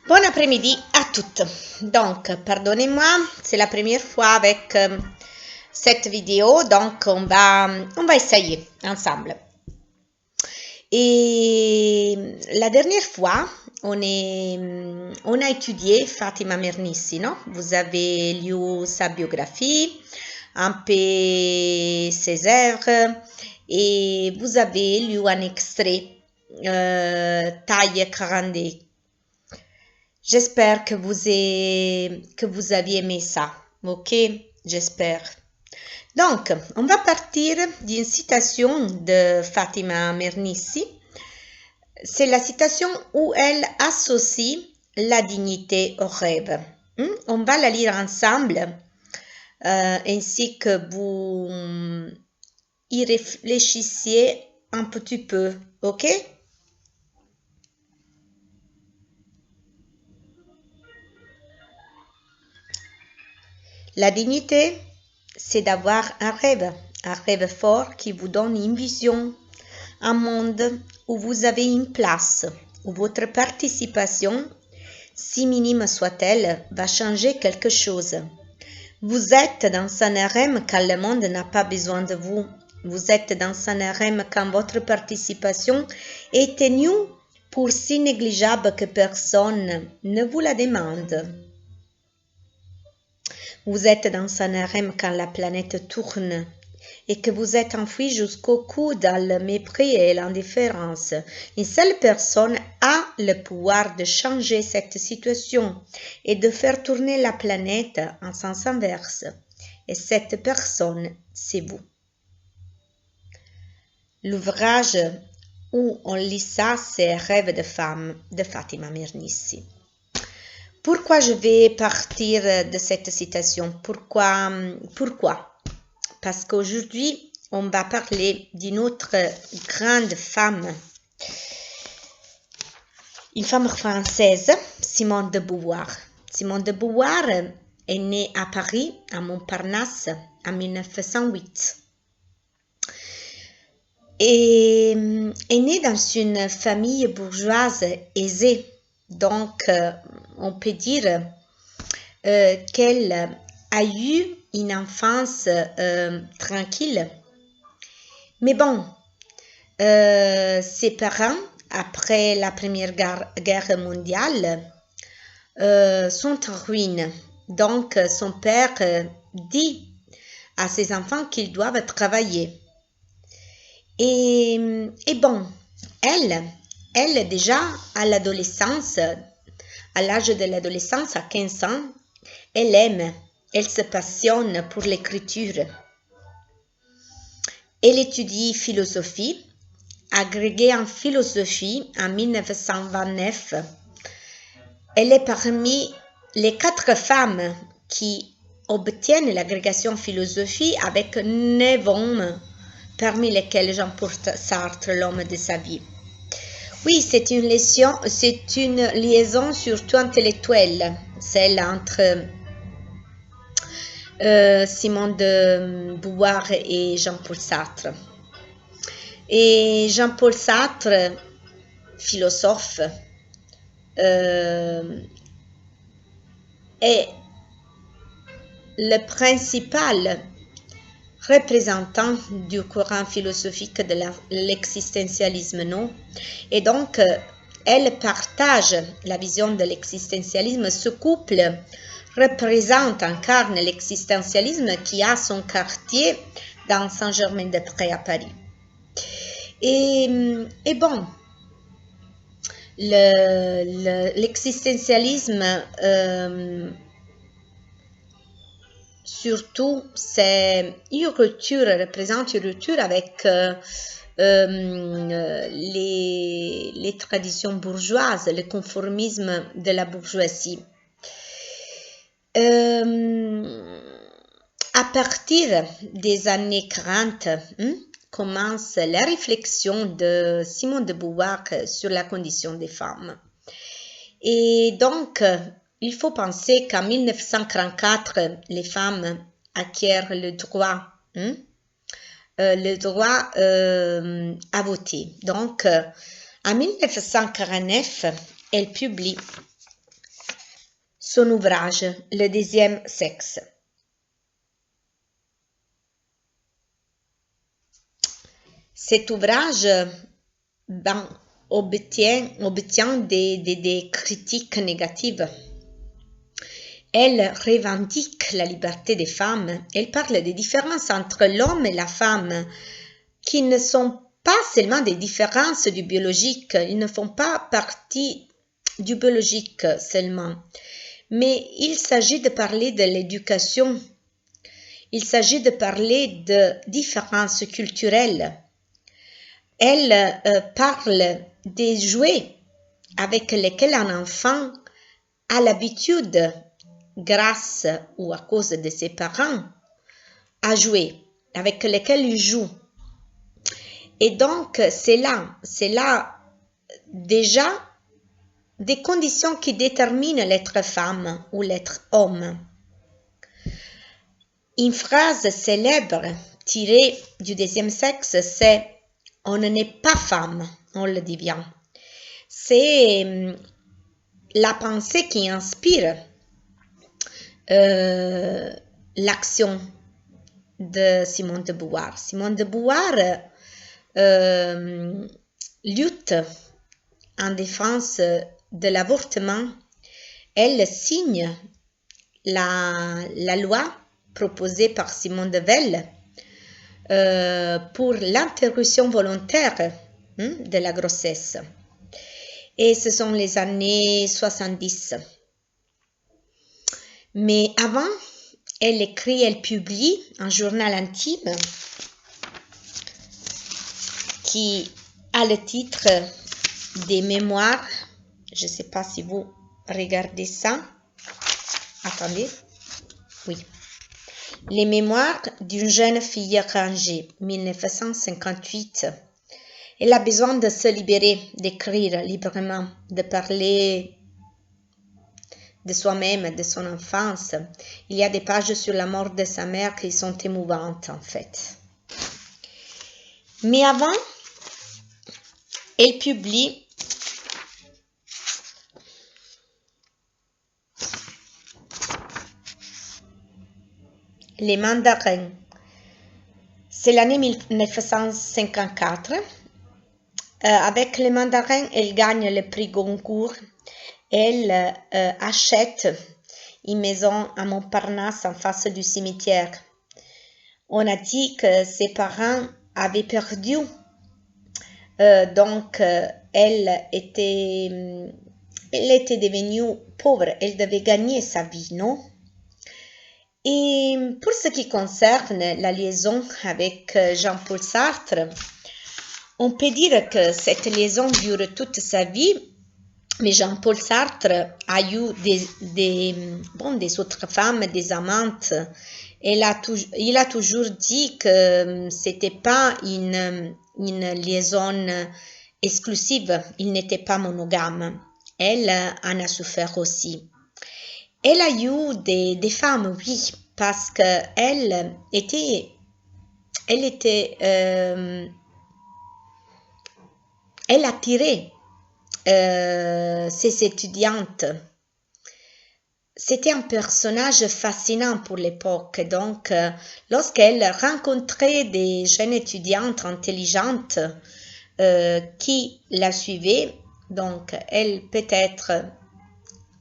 Bon après-midi à toutes. Donc, pardonnez-moi, c'est la première fois avec cette vidéo, donc on va essayer ensemble. Et la dernière fois, on a étudié Fatima Mernissi, non? Vous avez lu sa biographie, un peu ses œuvres, et vous avez lu un extrait, Taille 42. J'espère que vous aviez aimé ça, ok? J'espère. Donc, on va partir d'une citation de Fatima Mernissi. C'est la citation où elle associe la dignité au rêve. On va la lire ensemble, ainsi que vous y réfléchissiez un petit peu, ok? La dignité, c'est d'avoir un rêve fort qui vous donne une vision, un monde où vous avez une place, où votre participation, si minime soit-elle, va changer quelque chose. Vous êtes dans un harem quand le monde n'a pas besoin de vous. Vous êtes dans un harem quand votre participation est tenue pour si négligeable que personne ne vous la demande. Vous êtes dans un harem quand la planète tourne et que vous êtes enfoui jusqu'au cou dans le mépris et l'indifférence. Une seule personne a le pouvoir de changer cette situation et de faire tourner la planète en sens inverse. Et cette personne, c'est vous. L'ouvrage où on lit ça, c'est Rêve de femme de Fatima Mernissi. Pourquoi je vais partir de cette citation? Pourquoi? Parce qu'aujourd'hui, on va parler d'une autre grande femme, une femme française, Simone de Beauvoir. Simone de Beauvoir est née à Paris, à Montparnasse, en 1908. Et est née dans une famille bourgeoise aisée. Donc, on peut dire qu'elle a eu une enfance tranquille. Mais bon, ses parents, après la Première Guerre mondiale, sont en ruine. Donc, son père dit à ses enfants qu'ils doivent travailler. Et bon, elle déjà à l'adolescence, à l'âge de l'adolescence, à 15 ans, elle se passionne pour l'écriture. Elle étudie philosophie, agrégée en philosophie en 1929. Elle est parmi les 4 femmes qui obtiennent l'agrégation philosophie avec 9 hommes, parmi lesquels Jean-Paul Sartre, l'homme de sa vie. Oui, c'est une liaison surtout intellectuelle, celle entre Simone de Beauvoir et Jean-Paul Sartre. Et Jean-Paul Sartre, philosophe, est le principal représentant du courant philosophique de l'existentialisme, non? Et donc, elle partage la vision de l'existentialisme. Ce couple incarne l'existentialisme qui a son quartier dans Saint-Germain-des-Prés à Paris. Et bon, l'existentialisme, surtout, c'est une rupture, représente une rupture avec les traditions bourgeoises, le conformisme de la bourgeoisie. À partir des années 40, commence la réflexion de Simone de Beauvoir sur la condition des femmes. Et donc, il faut penser qu'en 1944, les femmes acquièrent le droit à voter. Donc, en 1949, elle publie son ouvrage Le deuxième sexe. Cet ouvrage obtient des critiques négatives. Elle revendique la liberté des femmes. Elle parle des différences entre l'homme et la femme qui ne sont pas seulement des différences du biologique. Ils ne font pas partie du biologique seulement. Mais il s'agit de parler de l'éducation. Il s'agit de parler de différences culturelles. Elle parle des jouets avec lesquels un enfant a l'habitude, grâce ou à cause de ses parents, à jouer, avec lesquels il joue. Et donc, c'est là déjà des conditions qui déterminent l'être femme ou l'être homme. Une phrase célèbre tirée du deuxième sexe, c'est « On n'est pas femme, on le dit bien ». C'est la pensée qui inspire l'action de Simone de Beauvoir. Simone de Beauvoir lutte en défense de l'avortement. Elle signe la loi proposée par Simone de Weil pour l'interruption volontaire de la grossesse. Et ce sont les années 70. Mais avant, elle écrit, elle publie un journal intime qui a le titre des mémoires. Je ne sais pas si vous regardez ça. Attendez. Oui. Les mémoires d'une jeune fille rangée, 1958. Elle a besoin de se libérer, d'écrire librement, de parler de soi-même, de son enfance. Il y a des pages sur la mort de sa mère qui sont émouvantes en fait. Mais avant, elle publie Les mandarins. C'est l'année 1954. Avec les mandarins, elle gagne le prix Goncourt. Elle achète une maison à Montparnasse en face du cimetière. On a dit que ses parents avaient perdu. Donc, elle était devenue pauvre. Elle devait gagner sa vie, non? Et pour ce qui concerne la liaison avec Jean-Paul Sartre, on peut dire que cette liaison dure toute sa vie, mais Jean-Paul Sartre a eu des autres femmes, des amantes. Il a toujours dit que c'était pas une liaison exclusive, il n'était pas monogame. Elle en a souffert aussi. Elle a eu des femmes, oui, parce qu'elle elle attirait ses étudiantes. C'était un personnage fascinant pour l'époque. Donc, lorsqu'elle rencontrait des jeunes étudiantes intelligentes qui la suivaient, donc elle peut-être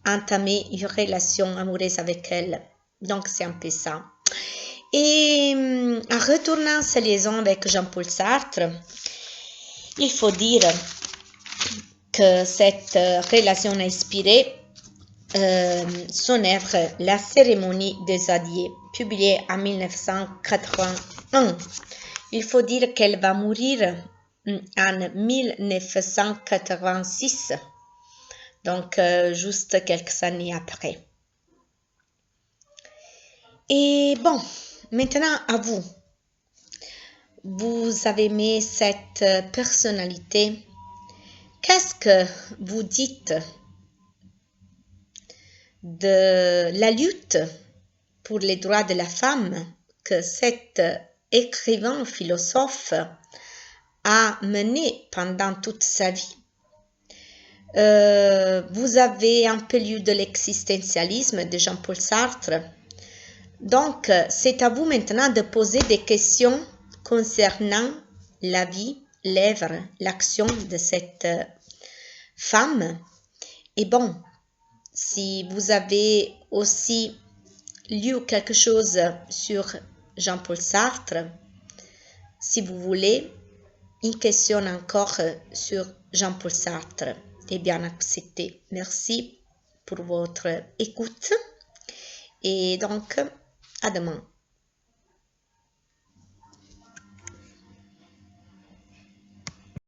entamer une relation amoureuse avec elle. Donc, c'est un peu ça. Et en retournant sa liaison avec Jean-Paul Sartre, il faut dire que cette relation a inspiré son œuvre La cérémonie des adieux, publiée en 1981. Il faut dire qu'elle va mourir en 1986. Donc, juste quelques années après. Et bon, maintenant à vous. Vous avez aimé cette personnalité. Qu'est-ce que vous dites de la lutte pour les droits de la femme que cet écrivain philosophe a menée pendant toute sa vie? Vous avez un peu lu de l'existentialisme de Jean-Paul Sartre. Donc, c'est à vous maintenant de poser des questions concernant la vie, l'œuvre, l'action de cette femme. Et bon, si vous avez aussi lu quelque chose sur Jean-Paul Sartre, si vous voulez une question encore sur Jean-Paul Sartre, eh bien acceptez. Merci pour votre écoute et donc à demain.